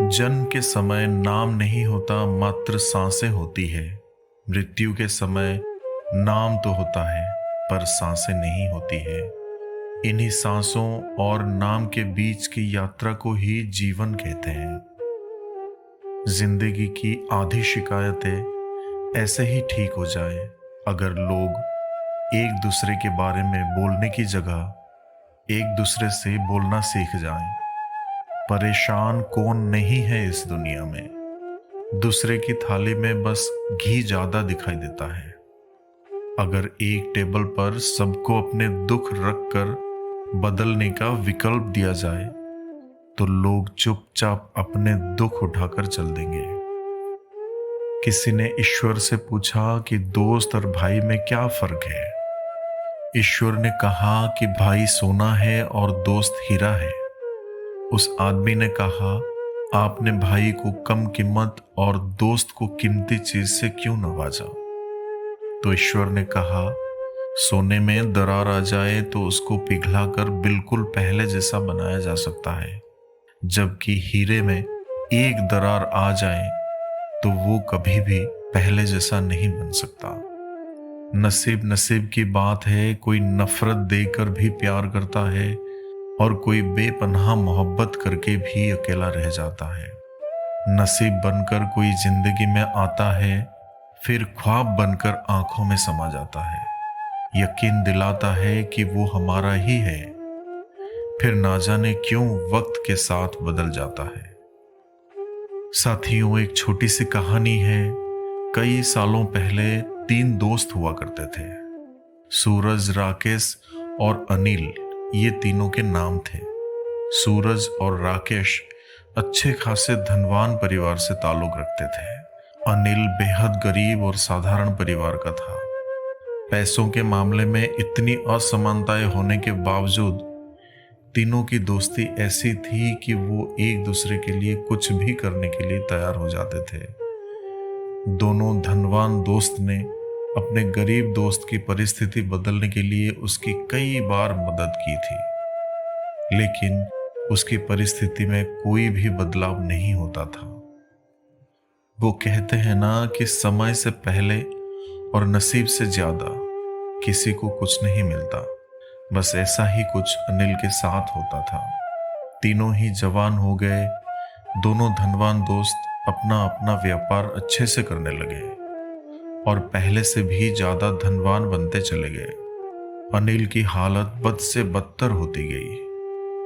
जन्म के समय नाम नहीं होता, मात्र सांसें होती है। मृत्यु के समय नाम तो होता है, पर सांसें नहीं होती है। इन्हीं सांसों और नाम के बीच की यात्रा को ही जीवन कहते हैं। जिंदगी की आधी शिकायतें ऐसे ही ठीक हो जाए अगर लोग एक दूसरे के बारे में बोलने की जगह एक दूसरे से बोलना सीख जाएं। परेशान कौन नहीं है इस दुनिया में, दूसरे की थाली में बस घी ज्यादा दिखाई देता है। अगर एक टेबल पर सबको अपने दुख रखकर बदलने का विकल्प दिया जाए तो लोग चुपचाप अपने दुख उठाकर चल देंगे। किसी ने ईश्वर से पूछा कि दोस्त और भाई में क्या फर्क है। ईश्वर ने कहा कि भाई सोना है और दोस्त हीरा है। उस आदमी ने कहा, आपने भाई को कम कीमत और दोस्त को कीमती चीज से क्यों नवाजा? तो ईश्वर ने कहा, सोने में दरार आ जाए तो उसको पिघलाकर बिल्कुल पहले जैसा बनाया जा सकता है, जबकि हीरे में एक दरार आ जाए तो वो कभी भी पहले जैसा नहीं बन सकता। नसीब नसीब की बात है, कोई नफरत देकर भी प्यार करता है और कोई बेपनाह मोहब्बत करके भी अकेला रह जाता है। नसीब बनकर कोई जिंदगी में आता है, फिर ख्वाब बनकर आंखों में समा जाता है, यकीन दिलाता है कि वो हमारा ही है, फिर ना जाने क्यों वक्त के साथ बदल जाता है। साथियों, एक छोटी सी कहानी है। कई सालों पहले 3 दोस्त हुआ करते थे। सूरज, राकेश और अनिल, ये तीनों के नाम थे। सूरज और राकेश अच्छे खासे धनवान परिवार से ताल्लुक रखते थे। अनिल बेहद गरीब और साधारण परिवार का था। पैसों के मामले में इतनी असमानताएं होने के बावजूद तीनों की दोस्ती ऐसी थी कि वो एक दूसरे के लिए कुछ भी करने के लिए तैयार हो जाते थे। दोनों धनवान दोस्त ने अपने गरीब दोस्त की परिस्थिति बदलने के लिए उसकी कई बार मदद की थी, लेकिन उसकी परिस्थिति में कोई भी बदलाव नहीं होता था। वो कहते हैं ना कि समय से पहले और नसीब से ज्यादा किसी को कुछ नहीं मिलता। बस ऐसा ही कुछ अनिल के साथ होता था। तीनों ही जवान हो गए। दोनों धनवान दोस्त अपना अपना व्यापार अच्छे से करने लगे और पहले से भी ज्यादा धनवान बनते चले गए। अनिल की हालत बद से बदतर होती गई।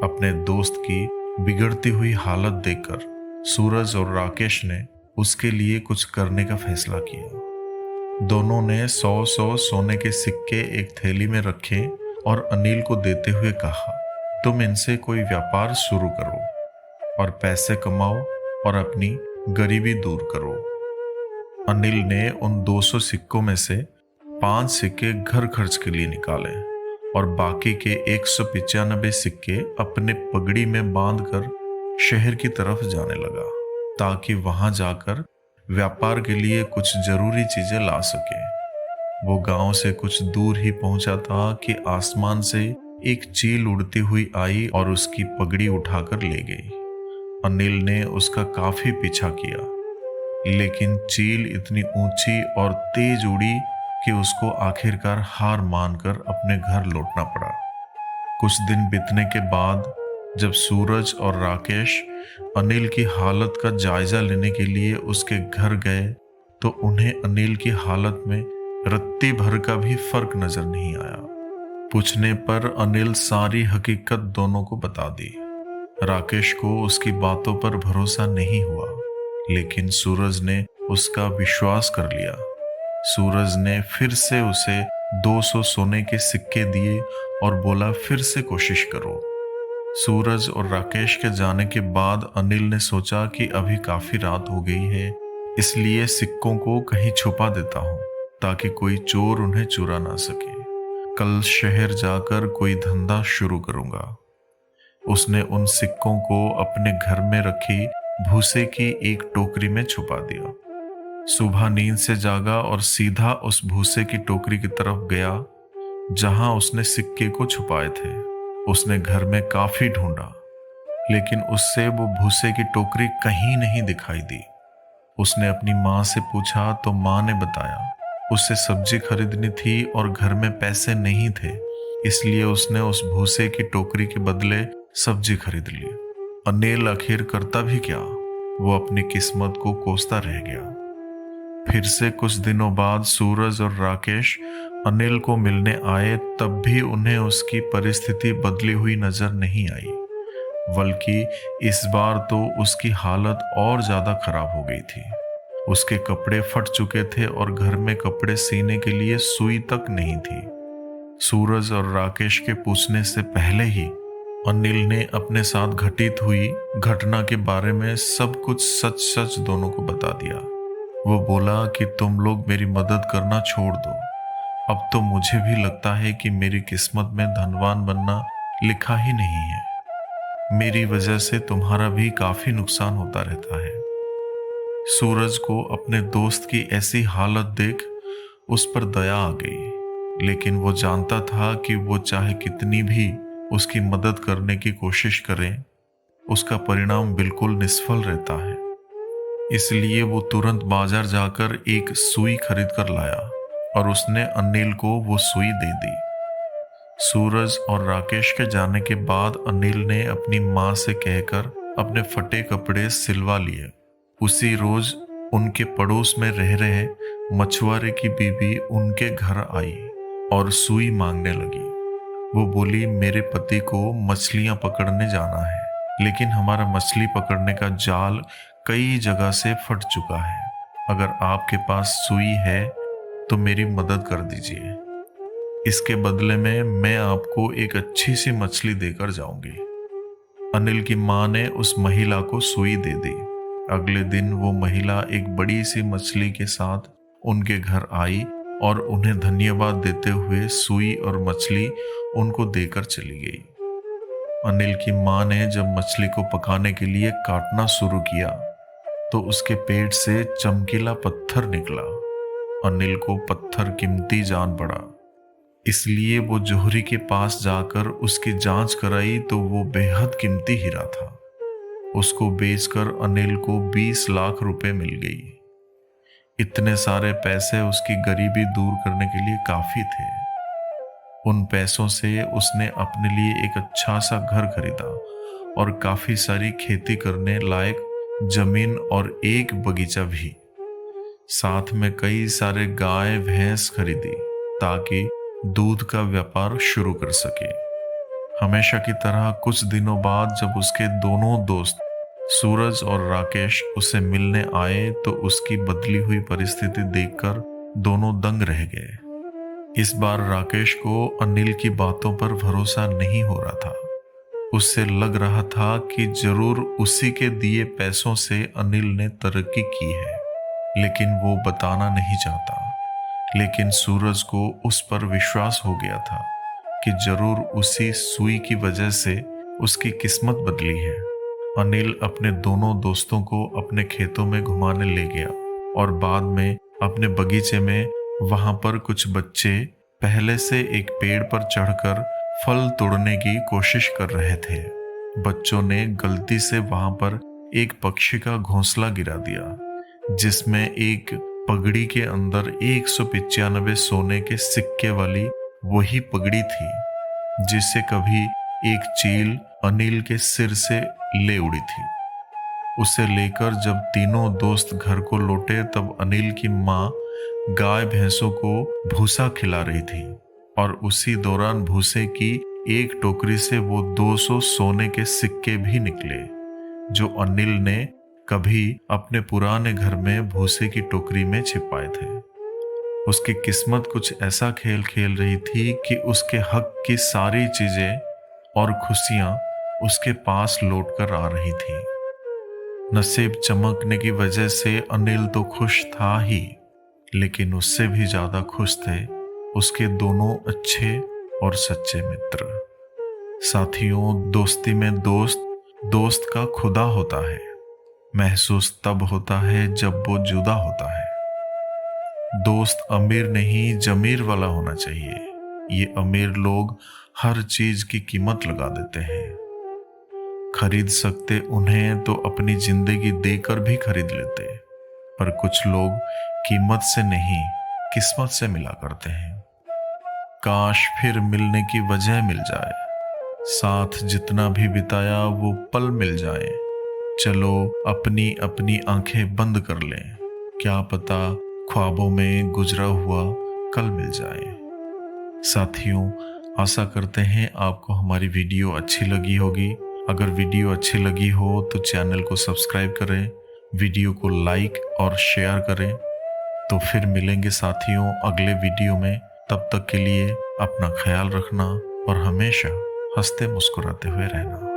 अपने दोस्त की बिगड़ती हुई हालत देखकर सूरज और राकेश ने उसके लिए कुछ करने का फैसला किया। दोनों ने 100-100 सोने के सिक्के एक थैली में रखे और अनिल को देते हुए कहा, तुम इनसे कोई व्यापार शुरू करो और पैसे कमाओ और अपनी गरीबी दूर करो। अनिल ने उन 200 सिक्कों में से 5 सिक्के घर खर्च के लिए निकाले और बाकी के 195 सिक्के अपने पगड़ी में बांधकर शहर की तरफ जाने लगा, ताकि वहां जाकर व्यापार के लिए कुछ जरूरी चीजें ला सके। वो गांव से कुछ दूर ही पहुंचा था कि आसमान से एक चील उड़ती हुई आई और उसकी पगड़ी उठाकर ले गई। अनिल ने उसका काफी पीछा किया, लेकिन चील इतनी ऊंची और तेज उड़ी कि उसको आखिरकार हार मानकर अपने घर लौटना पड़ा। कुछ दिन बीतने के बाद जब सूरज और राकेश अनिल की हालत का जायजा लेने के लिए उसके घर गए तो उन्हें अनिल की हालत में रत्ती भर का भी फर्क नजर नहीं आया। पूछने पर अनिल सारी हकीकत दोनों को बता दी। राकेश को उसकी बातों पर भरोसा नहीं हुआ, लेकिन सूरज ने उसका विश्वास कर लिया। सूरज ने फिर से उसे 200 सोने के सिक्के दिए और बोला, फिर से कोशिश करो। सूरज और राकेश के जाने के बाद अनिल ने सोचा कि अभी काफी रात हो गई है, इसलिए सिक्कों को कहीं छुपा देता हूँ ताकि कोई चोर उन्हें चुरा ना सके। कल शहर जाकर कोई धंधा शुरू करूंगा। उसने उन सिक्कों को अपने घर में रखी भूसे की एक टोकरी में छुपा दिया। सुबह नींद से जागा और सीधा उस भूसे की टोकरी की तरफ गया जहां उसने सिक्के को छुपाए थे। उसने घर में काफी ढूंढा, लेकिन उससे वो भूसे की टोकरी कहीं नहीं दिखाई दी। उसने अपनी माँ से पूछा तो माँ ने बताया उसे सब्जी खरीदनी थी और घर में पैसे नहीं थे, इसलिए उसने उस भूसे की टोकरी के बदले सब्जी खरीद ली। अनिल आखिर करता भी क्या, वो अपनी किस्मत को कोसता रह गया। फिर से कुछ दिनों बाद सूरज और राकेश अनिल को मिलने आए, तब भी उन्हें उसकी परिस्थिति बदली हुई नजर नहीं आई, बल्कि इस बार तो उसकी हालत और ज्यादा खराब हो गई थी। उसके कपड़े फट चुके थे और घर में कपड़े सीने के लिए सुई तक नहीं थी। सूरज और राकेश के पूछने से पहले ही अनिल ने अपने साथ घटित हुई घटना के बारे में सब कुछ सच सच दोनों को बता दिया। वो बोला कि तुम लोग मेरी मदद करना छोड़ दो, अब तो मुझे भी लगता है कि मेरी किस्मत में धनवान बनना लिखा ही नहीं है। मेरी वजह से तुम्हारा भी काफी नुकसान होता रहता है। सूरज को अपने दोस्त की ऐसी हालत देख उस पर दया आ गई, लेकिन वो जानता था कि वो चाहे कितनी भी उसकी मदद करने की कोशिश करे, उसका परिणाम बिल्कुल निष्फल रहता है। इसलिए वो तुरंत बाजार जाकर एक सुई खरीद कर लाया और उसने अनिल को वो सुई दे दी। सूरज और राकेश के जाने के बाद अनिल ने अपनी माँ से कहकर अपने फटे कपड़े सिलवा लिए। उसी रोज उनके पड़ोस में रह रहे मछुआरे की बीवी उनके घर आई और सुई मांगने लगी। वो बोली, मेरे पति को मछलियां पकड़ने जाना है, लेकिन हमारा मछली पकड़ने का जाल कई जगह से फट चुका है। अगर आपके पास सुई है तो मेरी मदद कर दीजिए। इसके बदले में मैं आपको एक अच्छी सी मछली देकर जाऊंगी। अनिल की माँ ने उस महिला को सुई दे दी। अगले दिन वो महिला एक बड़ी सी मछली के साथ उनके घर आई और उन्हें धन्यवाद देते हुए सुई और मछली उनको देकर चली गई। अनिल की माँ ने जब मछली को पकाने के लिए काटना शुरू किया तो उसके पेट से चमकीला पत्थर निकला। अनिल को पत्थर कीमती जान पड़ा, इसलिए वो जोहरी के पास जाकर उसकी जांच कराई तो वो बेहद कीमती हीरा था। उसको बेचकर अनिल को 20 लाख रुपए मिल गई। इतने सारे पैसे उसकी गरीबी दूर करने के लिए काफी थे। उन पैसों से उसने अपने लिए एक अच्छा सा घर खरीदा और काफी सारी खेती करने लायक जमीन और एक बगीचा भी। साथ में कई सारे गाय भैंस खरीदी ताकि दूध का व्यापार शुरू कर सके। हमेशा की तरह कुछ दिनों बाद जब उसके दोनों दोस्त सूरज और राकेश उसे मिलने आए तो उसकी बदली हुई परिस्थिति देखकर दोनों दंग रह गए। इस बार राकेश को अनिल की बातों पर भरोसा नहीं हो रहा था। उससे लग रहा था कि जरूर उसी के दिए पैसों से अनिल ने तरक्की की है, लेकिन वो बताना नहीं चाहता। लेकिन सूरज को उस पर विश्वास हो गया था कि जरूर उसी सुई की वजह से उसकी किस्मत बदली है। अनिल अपने दोनों दोस्तों को अपने खेतों में घुमाने ले गया और बाद में अपने बगीचे में वहां पर कुछ बच्चे पहले से एक पेड़ पर चढ़कर फल तोड़ने की कोशिश कर रहे थे। बच्चों ने गलती से वहां पर एक पक्षी का घोंसला गिरा दिया, जिसमें एक पगड़ी के अंदर 195 सोने के सिक्के वाली वही पगड़ी थी जिसे कभी एक चील अनिल के सिर से ले उड़ी थी। उसे लेकर जब तीनों दोस्त घर को लौटे तब अनिल की माँ गाय भैंसों को भूसा खिला रही थी और उसी दौरान भूसे की एक टोकरी से वो 200 सोने के सिक्के भी निकले जो अनिल ने कभी अपने पुराने घर में भूसे की टोकरी में छिपाए थे। उसकी किस्मत कुछ ऐसा खेल खेल रही थी कि उसके हक की सारी चीजें और खुशियां उसके पास लौटकर आ रही थी। नसीब चमकने की वजह से अनिल तो खुश था ही, लेकिन उससे भी ज्यादा खुश थे उसके दोनों अच्छे और सच्चे मित्र। साथियों, दोस्ती में दोस्त का खुदा होता है। महसूस तब होता है जब वो जुदा होता है। दोस्त अमीर नहीं जमीर वाला होना चाहिए। ये अमीर लोग हर चीज की कीमत लगा देते हैं। खरीद सकते उन्हें तो अपनी जिंदगी देकर भी खरीद लेते, पर कुछ लोग कीमत से नहीं किस्मत से मिला करते हैं। काश फिर मिलने की वजह मिल जाए, साथ जितना भी बिताया वो पल मिल जाए। चलो अपनी अपनी आंखें बंद कर लें, क्या पता ख्वाबों में गुजरा हुआ कल मिल जाए। साथियों, आशा करते हैं आपको हमारी वीडियो अच्छी लगी होगी। अगर वीडियो अच्छी लगी हो तो चैनल को सब्सक्राइब करें, वीडियो को लाइक और शेयर करें। तो फिर मिलेंगे साथियों अगले वीडियो में। तब तक के लिए अपना ख्याल रखना और हमेशा हंसते मुस्कुराते हुए रहना।